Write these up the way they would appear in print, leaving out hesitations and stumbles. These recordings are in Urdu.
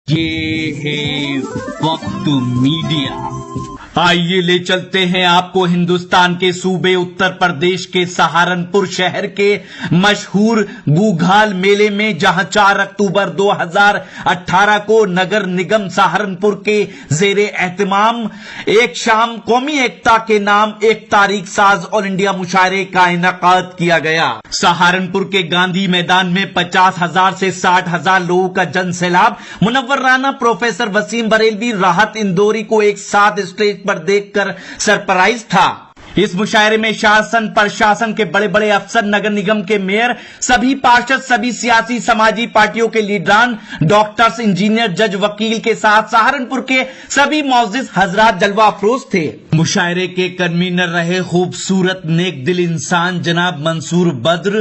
یہ ہے وقت میڈیا۔ آئیے لے چلتے ہیں آپ کو ہندوستان کے صوبے اتر پردیش کے سہارنپور شہر کے مشہور گوگھال میلے میں، جہاں 4 اکتوبر 2018 کو نگر نگم سہارنپور کے زیر اہتمام ایک شام قومی ایکتا کے نام ایک تاریخ ساز آل انڈیا مشاعرے کا انعقاد کیا گیا۔ سہارنپور کے گاندھی میدان میں 50,000 سے 60,000 لوگوں کا جن سیلاب۔ منور رانا، پروفیسر وسیم بریلوی، راحت اندوری کو ایک ساتھ اسٹیج پر دیکھ کر سرپرائز تھا۔ اس مشاعرے میں شاسن پرشاسن کے بڑے بڑے افسر، نگر نگم کے میئر، سبھی پارشد، سبھی سیاسی سماجی پارٹیوں کے لیڈران، ڈاکٹرز، انجینئر، جج، وکیل کے ساتھ سہارنپور کے سبھی معزز حضرات جلوہ افروز تھے۔ مشاعرے کے کنوینر رہے خوبصورت نیک دل انسان جناب منصور بدر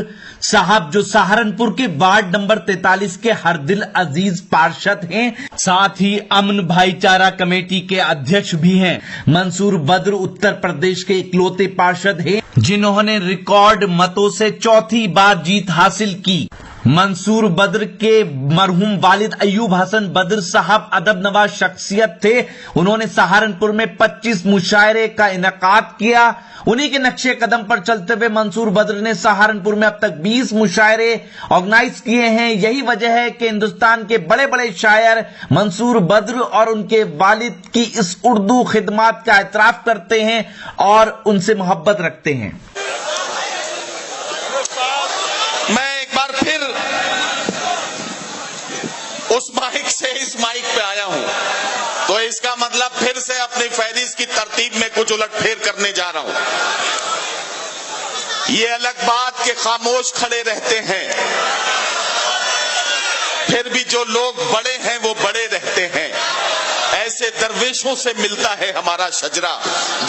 صاحب، جو سہارنپور کے وارڈ نمبر 43 کے ہر دل عزیز پارشد ہیں، ساتھ ہی امن بھائی چارہ کمیٹی کے ادھیکش بھی ہیں۔ منصور بدر اتر پردیش کے اکلوتے پارشد ہیں جنہوں نے ریکارڈ متوں سے 4تھی بار جیت حاصل کی۔ منصور بدر کے مرحوم والد ایوب حسن بدر صاحب ادب نواز شخصیت تھے۔ انہوں نے سہارنپور میں 25 مشاعرے کا انعقاد کیا۔ انہی کے نقشے قدم پر چلتے ہوئے منصور بدر نے سہارنپور میں اب تک 20 مشاعرے آرگنائز کیے ہیں۔ یہی وجہ ہے کہ ہندوستان کے بڑے بڑے شاعر منصور بدر اور ان کے والد کی اس اردو خدمات کا اعتراف کرتے ہیں اور ان سے محبت رکھتے ہیں۔ اس مائک سے اس مائک پہ آیا ہوں تو اس کا مطلب پھر سے اپنی فہرست کی ترتیب میں کچھ الٹ پھیر کرنے جا رہا ہوں۔ یہ الگ بات کہ خاموش کھڑے رہتے ہیں، پھر بھی جو لوگ بڑے ہیں وہ بڑے رہتے ہیں۔ ایسے درویشوں سے ملتا ہے ہمارا شجرہ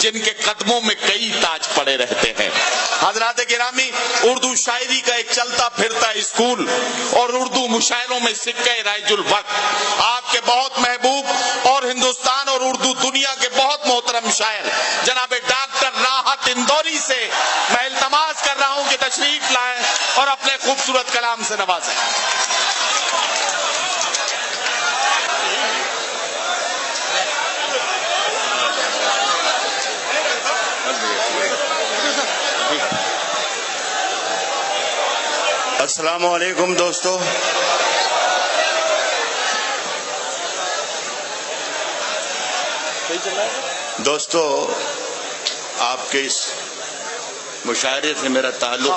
جن کے قدموں میں کئی تاج پڑے رہتے ہیں۔ حضرات گرامی، اردو شاعری کا ایک چلتا پھرتا اسکول اور اردو مشاعروں میں سکہ رائج الوقت آپ کے بہت محبوب اور ہندوستان اور اردو دنیا کے بہت محترم شاعر جناب ڈاکٹر راحت اندوری سے میں التماس کر رہا ہوں کہ تشریف لائیں اور اپنے خوبصورت کلام سے نوازیں۔ السلام علیکم دوستو۔ آپ کے اس مشاعرے سے میرا تعلق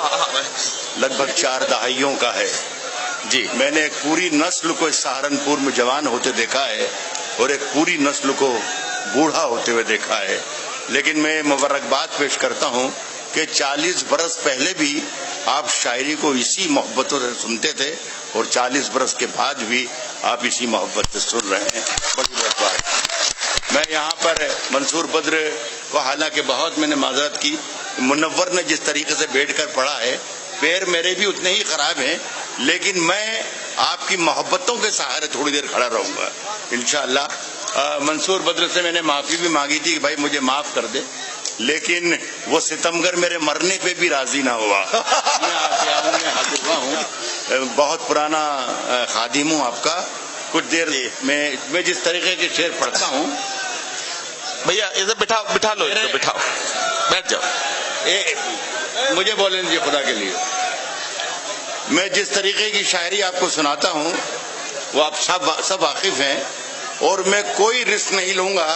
لگ بھگ 4 دہائیوں کا ہے۔ جی، میں نے ایک پوری نسل کو اس سہارنپور میں جوان ہوتے دیکھا ہے اور ایک پوری نسل کو بوڑھا ہوتے ہوئے دیکھا ہے، لیکن میں مبارکباد پیش کرتا ہوں کہ 40 برس پہلے بھی آپ شاعری کو اسی محبتوں سے سنتے تھے اور 40 برس کے بعد بھی آپ اسی محبت سے سن رہے ہیں۔ بڑی بات۔ میں یہاں پر منصور بدر کو حالانکہ بہت میں نے معذرت کی، منور نے جس طریقے سے بیٹھ کر پڑھا ہے، پیر میرے بھی اتنے ہی خراب ہیں، لیکن میں آپ کی محبتوں کے سہارے تھوڑی دیر کھڑا رہوں گا انشاءاللہ۔ منصور بدر سے میں نے معافی بھی مانگی تھی کہ بھائی مجھے معاف کر دے، لیکن وہ ستمگر میرے مرنے پہ بھی راضی نہ ہوا۔ میں حاضر ہوا ہوں، بہت پرانا خادم ہوں آپ کا۔ کچھ دیر میں جس طریقے کے شعر پڑھتا ہوں، بھیا ادھر بٹھا لو، بٹھاؤ، بیٹھ جاؤ، مجھے بولیں جی خدا کے لیے۔ میں جس طریقے کی شاعری آپ کو سناتا ہوں وہ آپ سب واقف ہیں، اور میں کوئی رسک نہیں لوں گا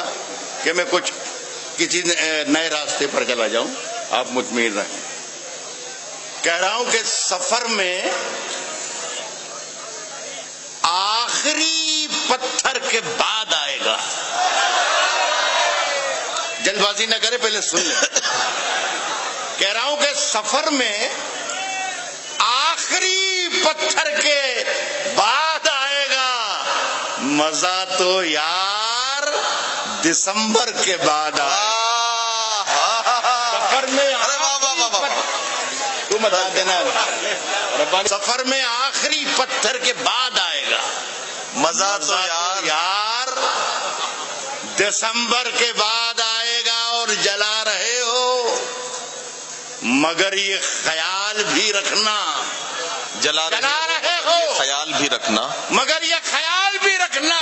کہ میں کسی نئے راستے پر چلا جاؤں، آپ مطمئن رہیں۔ کہہ رہا ہوں کہ سفر میں آخری پتھر کے بعد آئے گا۔ جلد بازی نہ کرے، پہلے سن لیں۔ کہہ رہا ہوں کہ سفر میں آخری پتھر کے بعد آئے گا، مزہ تو یار دسمبر کے بعد آئے گا۔ سفر میں آخری پتھر کے بعد آئے گا، مزہ تو یار دسمبر کے بعد آئے گا۔ اور جلا رہے ہو مگر یہ خیال بھی رکھنا، جلا رہے ہو خیال بھی رکھنا، مگر یہ خیال بھی رکھنا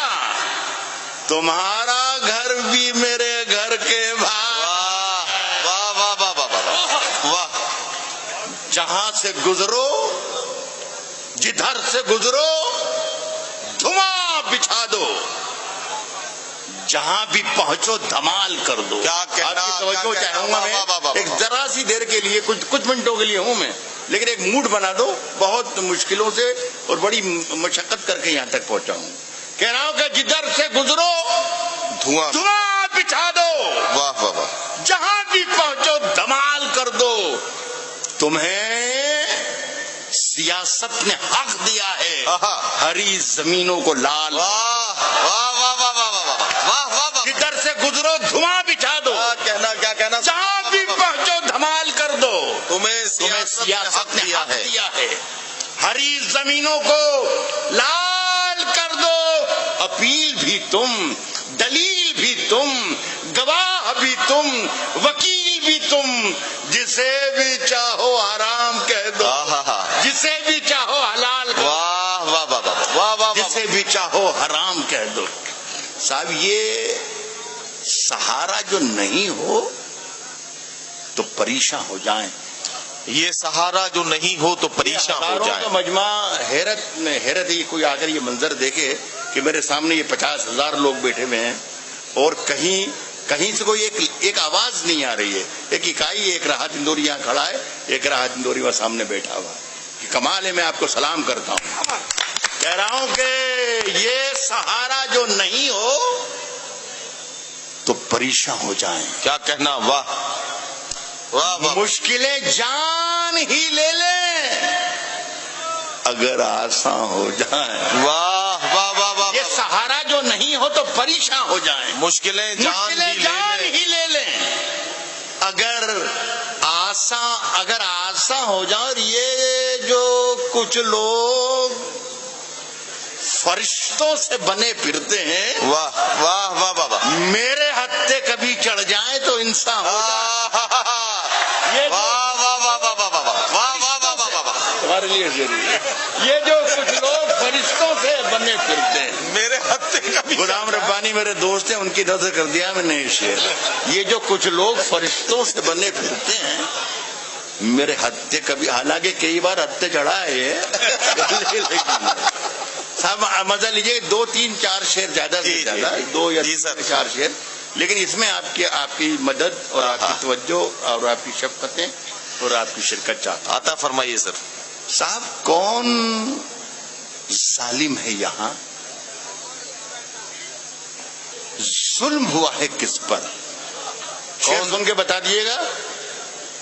تمہارا گھر بھی میرے گھر کے بھائی. واہ واہ واہ واہ واہ واہ. جہاں سے گزرو جدھر سے گزرو دھواں بچھا دو. جہاں بھی پہنچو دھمال کر دو. کیا کہنا, آپ کی توجہ کیا چاہوں کہنا, گا واہ واہ واہ. میں ایک ذرا سی دیر کے لیے کچھ منٹوں کے لیے ہوں میں, لیکن ایک موڈ بنا دو. بہت مشکلوں سے اور بڑی مشقت کر کے یہاں تک پہنچا ہوں. کہہ رہا ہوں کہ جدھر سے گزرو دھواں دھواں بچھا دو. واہ واہ واہ. جہاں بھی پہنچو دھمال کر دو. تمہیں سیاست نے حق دیا ہے ہری زمینوں کو لال. واہ واہ واہ واہ واہ واہ واہ واہ واہ. جدھر سے گزرو دھواں بچھا دو. کیا کہنا, جہاں بھی پہنچو دھمال کر دو. تمہیں سیاست نے حق دیا ہے ہری زمینوں کو لال کر دو. اپیل بھی تم, دلیل بھی تم, گواہ بھی تم, وکیل بھی تم. جسے بھی چاہو حرام کہہ دو, جسے بھی چاہو حلال کہہ دو. واہ واہ واہ واہ واہ. جسے بھی چاہو حرام کہہ دو. صاحب یہ سہارا جو نہیں ہو تو پریشان ہو جائیں. یہ سہارا جو نہیں ہو تو پریشان ہو ہزاروں جائے. کا مجمع حیرت ہے. کوئی آ کر یہ منظر دیکھے کہ میرے سامنے یہ 50,000 لوگ بیٹھے ہوئے ہیں اور کہیں سے کوئی ایک آواز نہیں آ رہی ہے. ایک اکائی, ایک راحت اندوری یہاں کھڑا ہے, ایک راحت اندوری وہاں سامنے بیٹھا ہوا ہے. کمال ہے. میں آپ کو سلام کرتا ہوں. کہہ رہا ہوں کہ یہ سہارا جو نہیں ہو تو پریشان ہو جائیں. کیا کہنا, واہ واہ واہ. مشکلیں جان ہی لے لیں اگر آسان ہو جائیں. واہ واہ واہ واہ. یہ سہارا جو نہیں ہو تو پریشان ہو جائیں. مشکلیں جان ہی لے لیں اگر آسان ہو جائیں. اور یہ جو کچھ لوگ فرشتوں سے بنے پھرتے ہیں, واہ واہ واہ واہ واہ. میرے ہتھے کبھی چڑھ جائیں تو انسان ہو جائے. یہ واہ واہ واہ واہ واہ واہ واہ واہ واہ واہ واہ. تمہارے لیے یہ جو کچھ لوگ فرشتوں سے بنے پھرتے ہیں, میرے ہتھے کبھی. غلام ربانی میرے دوست ہیں, ان کی نظر کر دیا میں نے شعر. یہ جو کچھ لوگ فرشتوں سے بنے پھرتے ہیں میرے ہتھے کبھی, حالانکہ کئی بار ہتھے چڑھا ہے صاحب مزہ لیجیے. 2 3 4 شعر زیادہ سے زیادہ, 2 یا 4 شعر, لیکن اس میں آپ کی مدد اور آپ کی توجہ اور آپ کی شفقتیں اور آپ کی شرکت چاہتا ہوں. عطا فرمائیے سر. صاحب کون ظالم ہے یہاں, ظلم ہوا ہے کس پر؟ کون سن کے بتا دیے گا,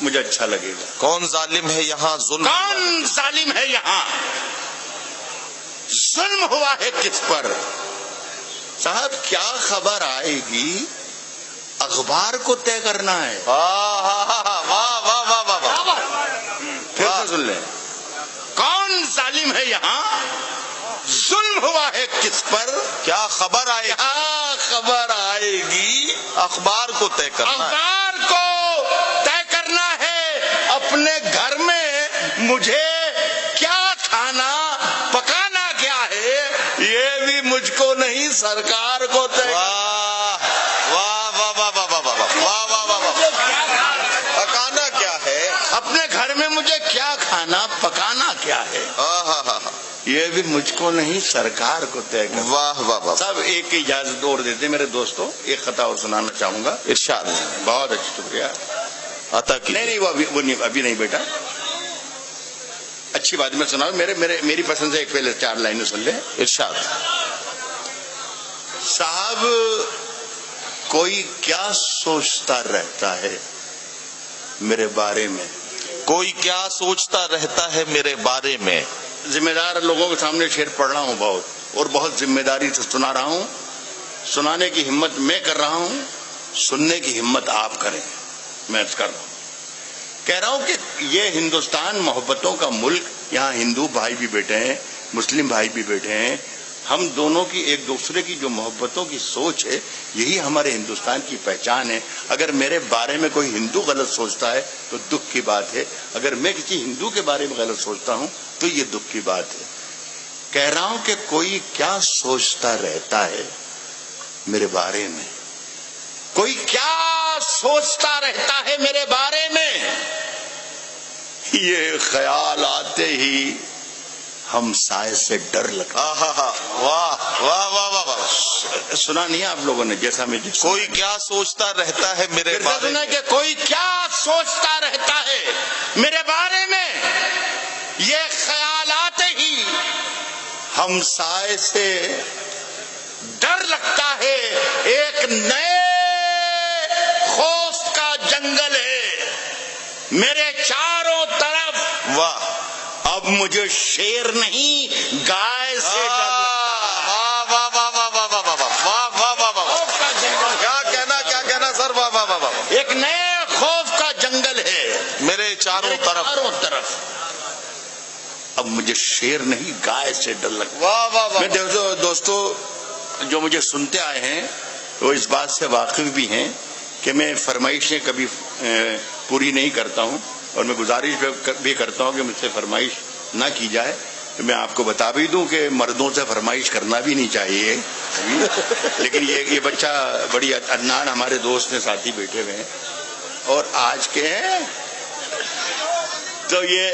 مجھے اچھا لگے گا. کون ظالم ہے یہاں, ظلم. کون ظالم ہے یہاں, ظلم ہوا ہے کس پر؟ صاحب کیا خبر آئے گی, اخبار کو طے کرنا ہے. واہ واہ واہ واہ واہ. پھر سے سن لیں. کون ظالم ہے یہاں, ظلم ہوا ہے کس پر؟ کیا خبر آئے, کیا خبر آئے گی, اخبار کو طے کرنا ہے. اخبار کو طے کرنا ہے. اپنے گھر میں مجھے کیا کھانا پکانا کیا ہے, یہ بھی مجھ کو نہیں سرکار کو طے. واہ واہ واہ واہ واہ واہ واہ واہ واہ واہ. پکانا کیا ہے, اپنے گھر میں مجھے کیا کھانا پکانا کیا ہے, یہ بھی مجھ کو نہیں سرکار کو طے کرنا. واہ واہ واہ. صاحب ایک اجازت اور دیتے میرے دوستوں, ایک خطا اور سنانا چاہوں گا. ارشاد. بہت اچھا, شکریہ. عطا کی. نہیں وہ ابھی نہیں بیٹا, اچھی بات میں سنا. میری پسند سے ایک پہلے 4 لائنیں سن لیں. ارشاد. صاحب کوئی کیا سوچتا رہتا ہے میرے بارے میں, کوئی کیا سوچتا رہتا ہے میرے بارے میں. ذمہ دار لوگوں کے سامنے شعر پڑھ رہا ہوں بہت, اور بہت ذمہ داری سے سنا رہا ہوں. سنانے کی ہمت میں کر رہا ہوں, سننے کی ہمت آپ کریں. میں کر رہا ہوں, کہہ رہا ہوں کہ یہ ہندوستان محبتوں کا ملک, یہاں ہندو بھائی بھی بیٹھے ہیں, مسلم بھائی بھی بیٹھے ہیں. ہم دونوں کی ایک دوسرے کی جو محبتوں کی سوچ ہے, یہی ہمارے ہندوستان کی پہچان ہے. اگر میرے بارے میں کوئی ہندو غلط سوچتا ہے تو دکھ کی بات ہے, اگر میں کسی ہندو کے بارے میں غلط سوچتا ہوں تو یہ دکھ کی بات ہے. کہہ رہا ہوں کہ کوئی کیا سوچتا رہتا ہے میرے بارے میں؟ کوئی کیا سوچتا رہتا ہے میرے بارے میں؟ یہ خیال آتے ہی ہم سائے سے ڈر لگتا. واہ واہ واہ واہ واہ. سنا نہیں آپ لوگوں نے جیسا میں کوئی کیا سوچتا رہتا ہے میرے بارے میں؟ کہ کوئی کیا سوچتا رہتا ہے میرے بارے میں، یہ خیالات ہی ہم سائے سے ڈر لگتا ہے. ایک نئے خوف کا جنگل ہے میرے چاروں طرف. واہ. اب مجھے شیر نہیں گائے سے ڈر لگتا ہے. واہ واہ واہ واہ واہ واہ واہ واہ واہ واہ. خوف کا جنگل، کیا کہنا سر؟ واہ واہ واہ واہ. ایک نئے خوف کا جنگل ہے میرے چاروں طرف. اب مجھے شیر نہیں گائے سے ڈر لگتا. واہ واہ واہ. میں دوستو جو مجھے سنتے آئے ہیں وہ اس بات سے واقف بھی ہیں کہ میں فرمائشیں کبھی پوری نہیں کرتا ہوں، اور میں گزارش بھی کرتا ہوں کہ مجھ سے فرمائش نہ کی جائے. تو میں آپ کو بتا بھی دوں کہ مردوں سے فرمائش کرنا بھی نہیں چاہیے. لیکن یہ بچہ بڑی عدنان ہمارے دوست ہیں، ساتھی بیٹھے ہوئے ہیں اور آج کے ہیں، تو یہ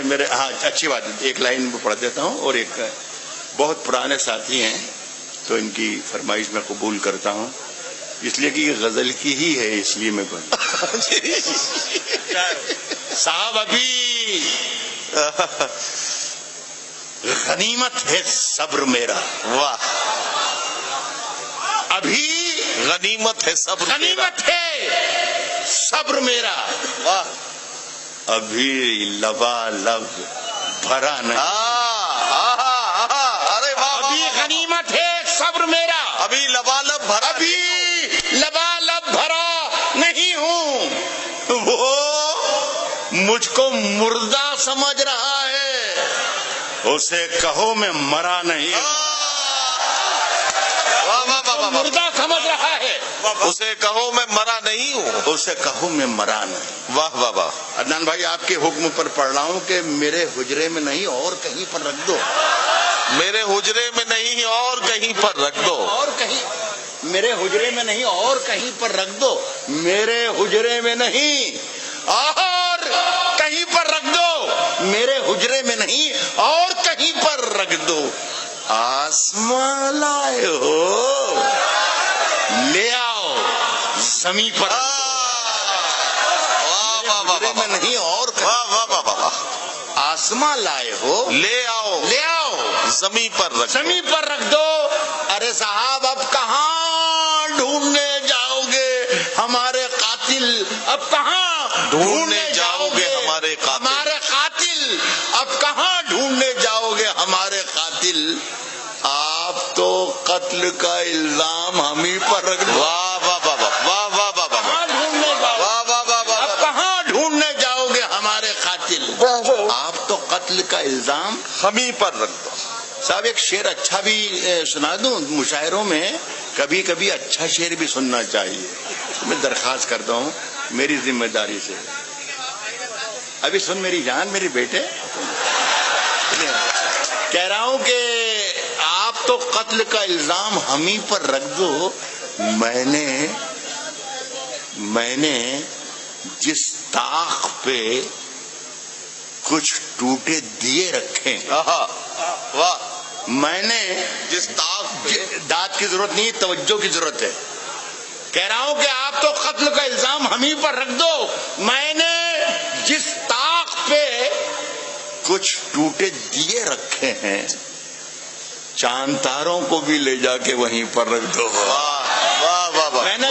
میرے اچھی بات ہے. ایک لائن میں پڑھ دیتا ہوں، اور ایک بہت پرانے ساتھی ہیں تو ان کی فرمائش میں قبول کرتا ہوں، اس لیے کہ یہ غزل کی ہی ہے، اس لیے میں صاحب ابھی غنیمت ہے صبر میرا. واہ. ابھی غنیمت ہے صبر. غنیمت ہے صبر میرا. واہ. ابھی لبا لب بھرا نہیں. ارے واہ. ابھی غنیمت ہے صبر میرا. ابھی لبالب بھرا. ابھی لبالب بھرا نہیں ہوں. وہ مجھ کو مردہ سمجھ رہا ہے، اسے کہو میں مرا نہیں. مردہ سمجھ رہا ہے، اسے کہو میں مرا نہیں ہوں. اسے کہو میں مرا نہیں. واہ واہ واہ. عدنان بھائی آپ کے حکم پر پڑھ رہا ہوں کہ میرے حجرے میں نہیں اور کہیں پر رکھ دو. میرے حجرے میں نہیں اور کہیں پر رکھ دو. اور کہیں میرے حجرے میں نہیں اور کہیں پر رکھ دو. میرے حجرے میں نہیں اور کہیں پر رکھ دو. میرے حجرے میں نہیں اور کہیں پر رکھ دو. آسمان لائے ہو لے آؤ زمین پر. حجرے میں نہیں اور آسمان لائے ہو لے آؤ زمین پر رکھ. زمین پر رکھ دو. ارے صاحب اب کہاں ڈھونڈنے جاؤ گے ہمارے قاتل؟ اب کہاں ڈھونڈنے جاؤ گے ہمارے قاتل؟ اب کہاں ڈھونڈنے جاؤ گے ہمارے قاتل؟ آپ تو قتل کا الزام ہم ہی پر رکھ دو. واہ واہ واہ واہ واہ واہ واہ. واہ واہ واہ. اب کہاں ڈھونڈنے جاؤ گے ہمارے قاتل؟ آپ تو قتل کا الزام ہم ہی پر رکھ دو. صاحب ایک شعر اچھا بھی سنا دوں؟ مشاعروں میں کبھی کبھی اچھا شعر بھی سننا چاہیے. میں درخواست کرتا ہوں میری ذمہ داری سے. ابھی سن میری جان، میری بیٹے، کہہ رہا ہوں کہ آپ تو قتل کا الزام ہم ہی پر رکھ دو. میں نے جس طاق پہ کچھ ٹوٹے دیے رکھے. واہ. میں نے جس طاق پہ داد کی ضرورت نہیں، توجہ کی ضرورت ہے. کہہ رہا ہوں کہ آپ تو قتل کا الزام ہم ہی پر رکھ دو. میں نے جس طاق پہ کچھ ٹوٹے دیے رکھے ہیں، چاند تاروں کو بھی لے جا کے وہیں پر رکھ دو. میں نے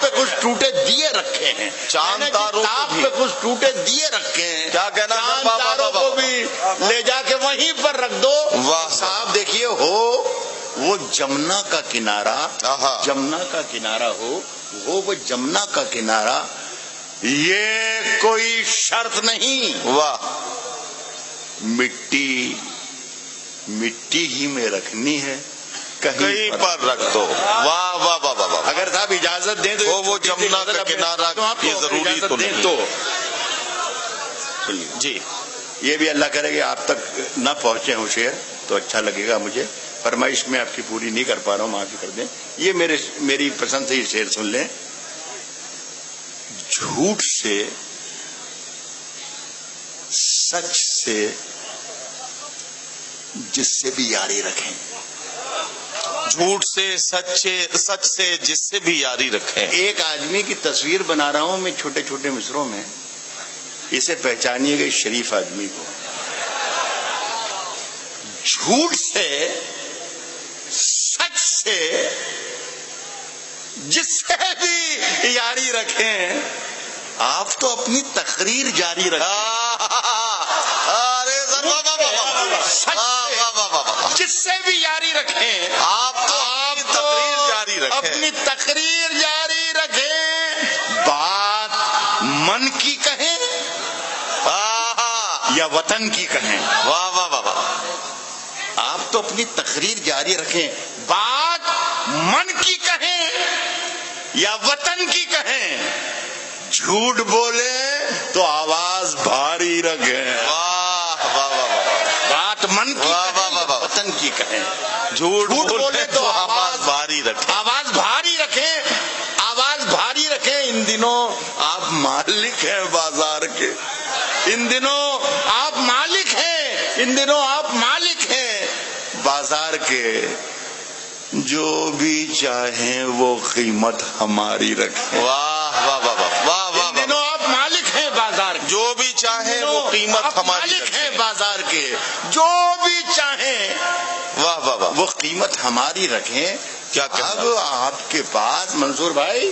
پہ کچھ ٹوٹے دیے رکھے ہیں، چاند تاروں پہ کچھ ٹوٹے دیے رکے ہیں. کیا کہنا؟ چاند تاروں کو بھی لے جا کے وہیں پر رکھ دو. واہ صاحب دیکھیے، وہ جمنا کا کنارہ، جمنا کا کنارہ ہو وہ جمنا کا کنارہ، یہ کوئی شرط نہیں. واہ. مٹی ہی میں رکھنی ہے، کہیں پر رکھ دو. واہ واہ واہ واہ. اگر صاحب اجازت دیں تو وہ جمنا کا کنارہ یہ ضروری تو نہیں. تو جی یہ بھی اللہ کرے کہ آپ تک نہ پہنچے ہوں شعر تو اچھا لگے گا مجھے. فرمائش میں آپ کی پوری نہیں کر پا رہا ہوں، معافی کر دیں. یہ میری پسند سے یہ شعر سن لیں. جھوٹ سے، سچ سے، جس سے بھی یاری رکھیں. جھوٹ سے، سچ سے، جس سے بھی یاری رکھیں. ایک آدمی کی تصویر بنا رہا ہوں میں چھوٹے چھوٹے مصروں میں، اسے پہچانیے گا اس شریف آدمی کو. جھوٹ سے، سچ سے، جس سے بھی یاری رکھیں. آپ تو اپنی تقریر جاری رکھیں. ارے جس سے بھی یاری رکھیں. آپ تو تقریر جاری رکھیں. اپنی تقریر جاری رکھیں. بات من کی کہیں یا وطن کی کہیں. واہ واہ واہ واہ. آپ تو اپنی تقریر جاری رکھیں. بات من کی کہیں یا وطن کی کہیں. جھوٹ بولے تو آواز بھاری رکھیں. واہ واہ واہ واہ. بات من کی واہ واہ واہ واہ. وطن کی کہیں. جھوٹ بولے تو آواز بھاری رکھیں. آواز بھاری رکھیں. آواز بھاری رکھیں. ان دنوں آپ مالک ہیں بازار کے. ان دنوں آپ مالک ہیں. ان دنوں آپ مالک ہیں بازار کے. جو بھی چاہیں وہ قیمت ہماری رکھیں. واہ واہ واہ واہ واہ واہ. ان دنوں آپ مالک ہیں بازار کے. جو بھی چاہیں وہ قیمت ہماری مالک ہیں بازار کے. جو بھی چاہیں واہ واہ واہ. وہ قیمت ہماری رکھیں. کیا کہنا؟ اب آپ کے پاس منصور بھائی،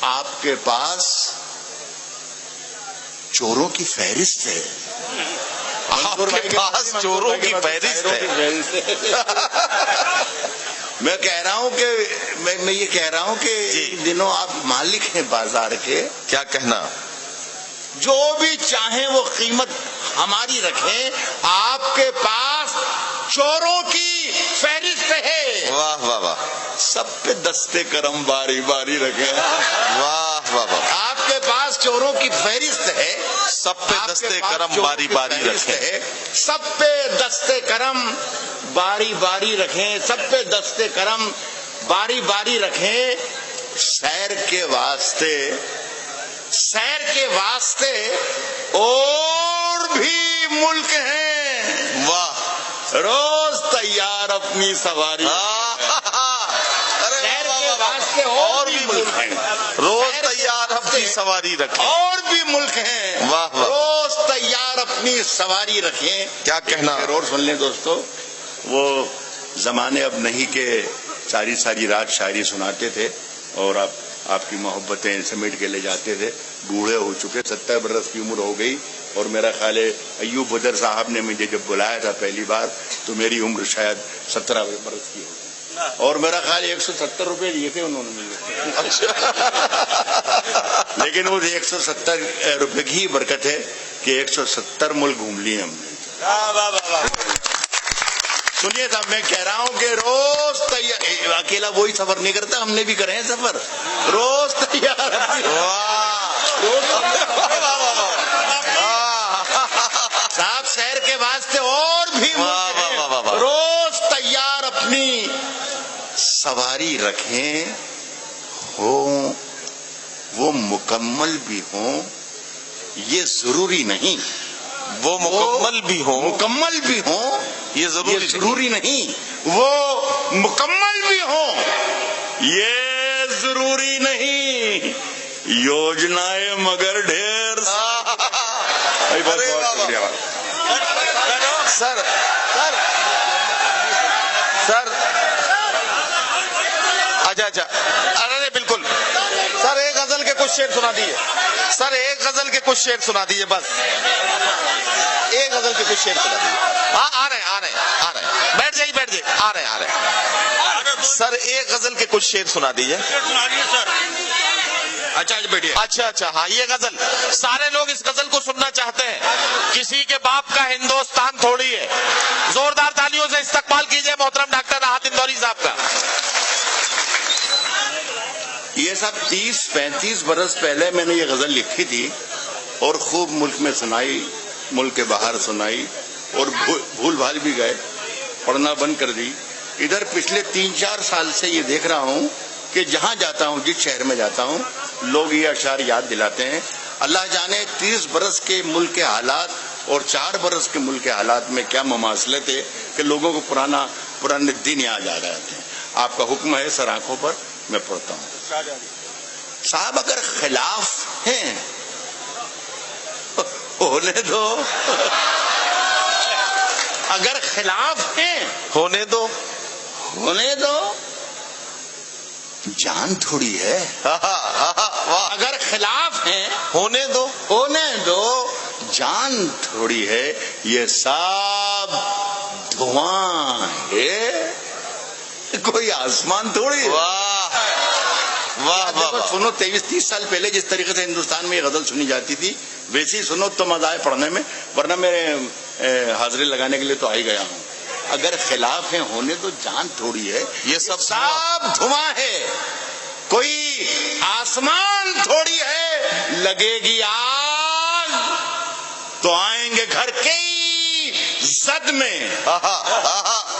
آپ کے پاس چوروں کی فہرست ہے. آپ کے پاس چوروں کی فہرست ہے. میں کہہ رہا ہوں کہ میں یہ کہہ رہا ہوں کہ ان دنوں آپ مالک ہیں بازار کے. کیا کہنا؟ جو بھی چاہیں وہ قیمت ہماری رکھیں. آپ کے پاس چوروں کی فہرست ہے. واہ واہ واہ. سب پہ دستے کرم باری باری رکھیں. واہ واہ واہ. آپ کے پاس چوروں کی فہرست ہے. سب پہ دستے کرم باری باری رکھیں. سب پہ دستے کرم باری باری رکھیں. سب پہ دستے کرم باری باری رکھیں. سیر کے واسطے، سیر کے واسطے اور بھی ملک ہیں. واہ. روز تیار اپنی سواری. سیر کے واسطے اور بھی ملک ہیں. روز تیار اپنی سواری رکھیں. اور بھی ملک ہیں. واہ واہ. روز تیار اپنی سواری رکھیں. کیا کہنا؟ اور سن لیں دوستو، وہ زمانے اب نہیں کہ ساری ساری رات شاعری سناتے تھے اور آپ کی محبتیں سمیٹ کے لے جاتے تھے. بوڑھے ہو چکے، 70 برس کی عمر ہو گئی. اور میرا خیال ہے ایوب بدر صاحب نے مجھے جب بلایا تھا پہلی بار تو میری عمر شاید 17 برس کی ہو. اور میرا خیال 170 روپے دیے تھے انہوں نے مجھے. لیکن وہ 170 روپے کی برکت ہے کہ 170 ملک گھوم لیے ہم نے. سنیے صاحب، میں کہہ رہا ہوں کہ روز تیار. اکیلا وہی سفر نہیں کرتا، ہم نے بھی کرے ہیں سفر. روز تیار. صاحب شہر کے واسطے اور بھی روز تیار اپنی سواری رکھیں. ہوں وہ مکمل بھی ہوں، یہ ضروری نہیں. وہ مکمل بھی ہوں. مکمل بھی ہوں، یہ ضروری نہیں. وہ مکمل بھی ہوں، یہ ضروری نہیں. یوجنائیں مگر ڈھیر. سر اچھا ارے بالکل سر، ایک غزل کے کچھ شعر سنا دیجیے. سر ایک غزل کے کچھ شعر سنا دیجیے. بس ایک غزل کے کچھ شعر سنا دیجیے. ہاں آ رہے بیٹھ جائیے آ رہے. سر ایک غزل کے کچھ شعر سنا دیجیے. اچھا بیٹھیے. اچھا ہاں، یہ غزل سارے لوگ اس غزل کو سننا چاہتے ہیں. کسی کے باپ کا ہندوستان تھوڑی ہے. زوردار تالیوں سے استقبال کیجئے محترم ڈاکٹر راحت اندوری صاحب کا. یہ سب 30-35 برس پہلے میں نے یہ غزل لکھی تھی اور خوب ملک میں سنائی، ملک کے باہر سنائی اور بھول بھال بھی گئے، پڑھنا بند کر دی. ادھر پچھلے 3-4 سال سے یہ دیکھ رہا ہوں کہ جہاں جاتا ہوں، جس شہر میں جاتا ہوں، لوگ یہ اشعار یاد دلاتے ہیں. اللہ جانے 30 برس کے ملک کے حالات اور 4 برس کے ملک کے حالات میں کیا مماثلت ہے کہ لوگوں کو پرانے دن یاد آ رہے ہیں. آپ کا حکم ہے سر آنکھوں پر، میں پڑھتا ہوں. صاحب اگر خلاف ہیں ہونے دو، اگر خلاف ہیں ہونے دو. ہونے دو، جان تھوڑی ہے. واہ. اگر خلاف ہیں ہونے دو. ہونے دو، جان تھوڑی ہے. یہ سب دھواں ہے، کوئی آسمان تھوڑی ہے. واہ واہ واہ واہ. سنو 23-30 سال پہلے جس طریقے سے ہندوستان میں یہ غزل سنی جاتی تھی ویسے ہی سنو تو مزہ آئے پڑھنے میں، ورنہ میں حاضری لگانے کے لیے تو آ ہی گیا ہوں. اگر خلاف ہیں ہونے تو جان تھوڑی ہے. یہ سب سب دھواں ہے، کوئی آسمان تھوڑی ہے. لگے گی آگ تو آئیں گے گھر کے زد میں.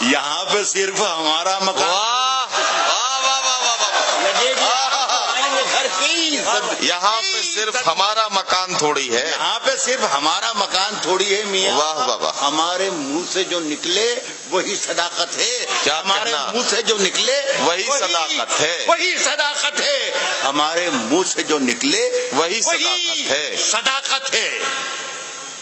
یہاں پہ صرف ہمارا مکان. واہ واہ واہ واہ واہ. لگے گی آگ تو آئیں گے گھر کے زد. یہاں پہ صرف ہمارا مکان تھوڑی ہے. یہاں پہ صرف ہمارا مکان تھوڑی ہے میاں. واہ واہ واہ. ہمارے منہ سے جو نکلے وہی صداقت ہے. کیا ہمارے کہنا؟ منہ سے جو نکلے وہی صداقت ہے. وہی صداقت ہے. ہمارے منہ سے جو نکلے وہی صداقت ہے. صداقت ہے.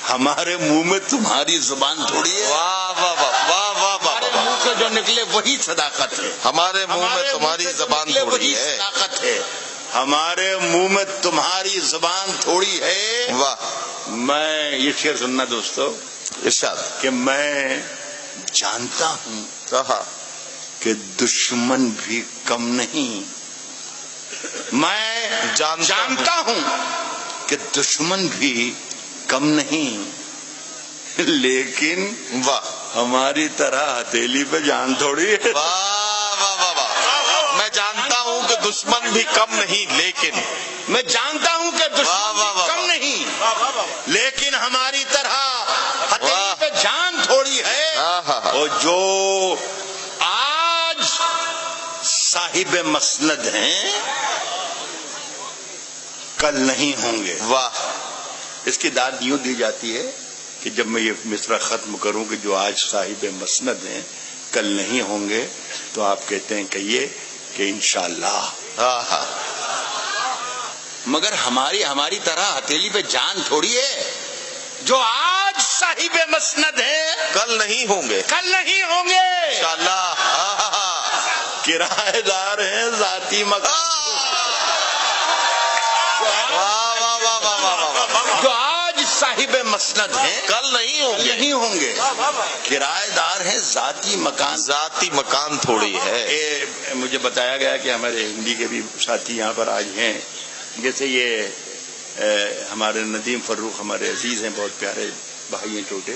ہمارے منہ میں تمہاری زبان تھوڑی ہے. واہ واہ واہ واہ واہ واہ ہمارے واہ. منہ سے جو نکلے وہی صداقت ہے. ہمارے منہ میں ہمارے تمہاری منہ سے جو زبان نکلے تھوڑی وہی ہے. صداقت ہے. ہمارے منہ میں تمہاری زبان تھوڑی ہے. واہ. میں یہ شعر سننا دوستو ارشاد. کہ میں جانتا ہوں کہا کہ دشمن بھی کم نہیں. میں جانتا ہوں کہ دشمن بھی کم نہیں، لیکن واہ ہماری طرح ہتھیلی پہ جان تھوڑی ہے. واہ واہ واہ واہ. میں جانتا ہوں کہ دشمن بھی کم نہیں، لیکن میں جانتا ہوں کہ واہ دشمن واہ بھی واہ. کم نہیں، لیکن ہماری طرح ہتھیلی واہ. پہ جان تھوڑی ہے. آہا. اور جو آج صاحب مسند ہیں کل نہیں ہوں گے. واہ. اس کی داد یوں دی جاتی ہے کہ جب میں یہ مصرع ختم کروں کہ جو آج صاحب مسند ہیں کل نہیں ہوں گے، تو آپ کہتے ہیں کہیے کہ انشاءاللہ. آہا. مگر ہماری طرح ہتھیلی پہ جان تھوڑی ہے. جو آج صاحب مسند ہیں کل نہیں ہوں گے کل نہیں ہوں گے. انشاءاللہ. آہا. کرایہ دار ہیں ذاتی مکان. واہ واہ واہ واہ واہ واہ. جو آج صاحب مسند ہیں کل نہیں ہوں گے. نہیں ہوں گے. کرایہ دار ہیں ذاتی مکان. ذاتی مکان تھوڑی ہے. مجھے بتایا گیا کہ ہمارے ہندی کے بھی ساتھی یہاں پر آج ہیں، جیسے یہ ہمارے ندیم فروخ ہمارے عزیز ہیں، بہت پیارے بھائی ہیں چھوٹے.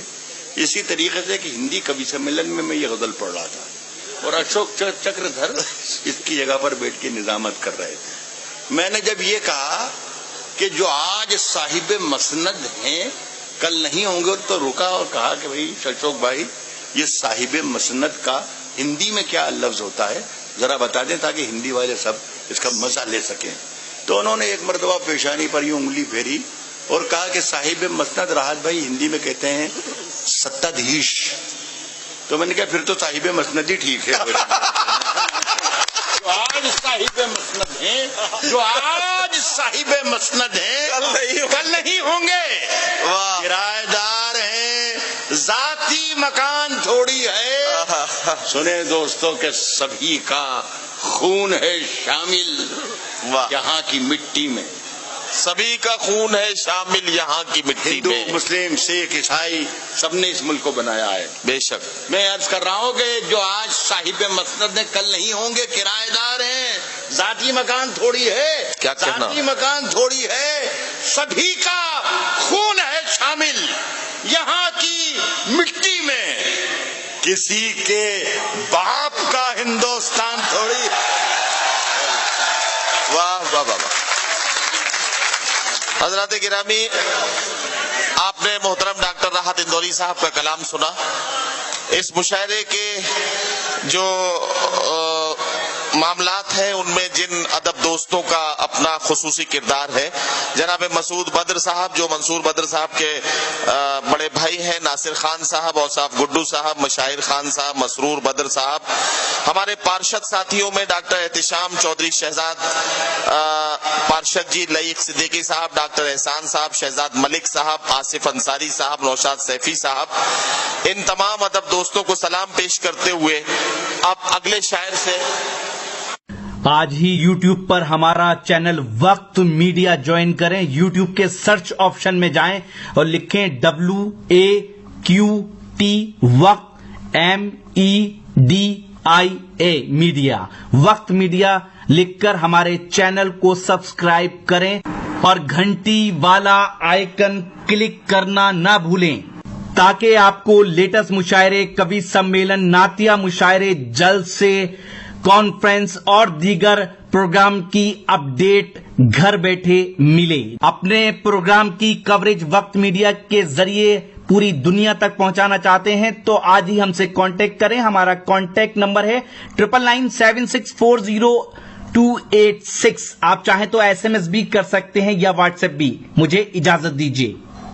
اسی طریقے سے کہ ہندی کبھی سمیلن میں یہ غزل پڑھ رہا تھا اور اشوک چکردھر اس کی جگہ پر بیٹھ کے نظامت کر رہے تھے. میں نے جب یہ کہا کہ جو آج صاحب مسند ہیں کل نہیں ہوں گے، تو رکا اور کہا کہ بھائی اشوک بھائی یہ صاحب مسند کا ہندی میں کیا لفظ ہوتا ہے ذرا بتا دیں تاکہ ہندی والے سب اس کا مزہ لے سکیں. تو انہوں نے ایک مرتبہ پیشانی پر یوں انگلی پھیری اور کہا کہ صاحب مسند راحت بھائی ہندی میں کہتے ہیں ستادھیش. تو میں نے کہا پھر تو صاحب مسند ہی ٹھیک ہے. جو آج صاحب مسند ہیں جو آج صاحب مسند ہیں کل نہیں ہوں گے. واہ. کرایہ دار ہیں ذاتی مکان تھوڑی ہے. سنیں دوستوں کہ سبھی کا خون ہے شامل واہ. یہاں کی مٹی میں. سبھی کا خون ہے شامل یہاں کی مٹی ہندو میں. مسلم سکھ عیسائی سب نے اس ملک کو بنایا ہے. بے شک. میں عرض کر رہا ہوں کہ جو آج صاحب مسند ہیں کل نہیں ہوں گے. کرایہ دار ہیں ذاتی مکان تھوڑی ہے. کیا کہنا؟ ذاتی مکان تھوڑی ہے. سبھی کا خون ہے شامل یہاں کی مٹی میں. کسی کے باپ کا ہندوستان تھوڑی. واہ واہ واہ. حضرات گرامی، آپ نے محترم ڈاکٹر راحت اندوری صاحب کا کلام سنا. اس مشاعرے کے جو معاملات ہیں ان میں جن ادب دوستوں کا اپنا خصوصی کردار ہے، جناب مسعود بدر صاحب جو منصور بدر صاحب کے بڑے بھائی ہیں، ناصر خان صاحب، اوصاف گڈو صاحب، مشاہر خان صاحب، مسرور بدر صاحب، ہمارے پارشد ساتھیوں میں ڈاکٹر احتشام چودھری شہزاد پارشد جی، لئیق صدیقی صاحب، ڈاکٹر احسان صاحب، شہزاد ملک صاحب، آصف انصاری صاحب، نوشاد سیفی صاحب، ان تمام ادب دوستوں کو سلام پیش کرتے ہوئے اب اگلے شاعر سے آج ہی یوٹیوب پر ہمارا چینل وقت میڈیا جوائن کریں. یوٹیوب کے سرچ آپشن میں جائیں اور لکھیں WAQT وقت MEDIA میڈیا. وقت میڈیا لکھ کر ہمارے چینل کو سبسکرائب کریں اور گھنٹی والا آئیکن کلک کرنا نہ بھولیں تاکہ آپ کو لیٹسٹ مشاعرے، کوی سمیلن، نعتیہ مشاعرے، جلسے، کانفرنس اور دیگر پروگرام کی اپڈیٹ گھر بیٹھے ملے. اپنے پروگرام کی کوریج وقت میڈیا کے ذریعے پوری دنیا تک پہنچانا چاہتے ہیں تو آج ہی ہم سے کانٹیکٹ کریں. ہمارا کانٹیکٹ نمبر ہے 9997640286. آپ چاہیں تو SMS بھی کر سکتے ہیں یا واٹس ایپ بھی. مجھے اجازت دیجیے.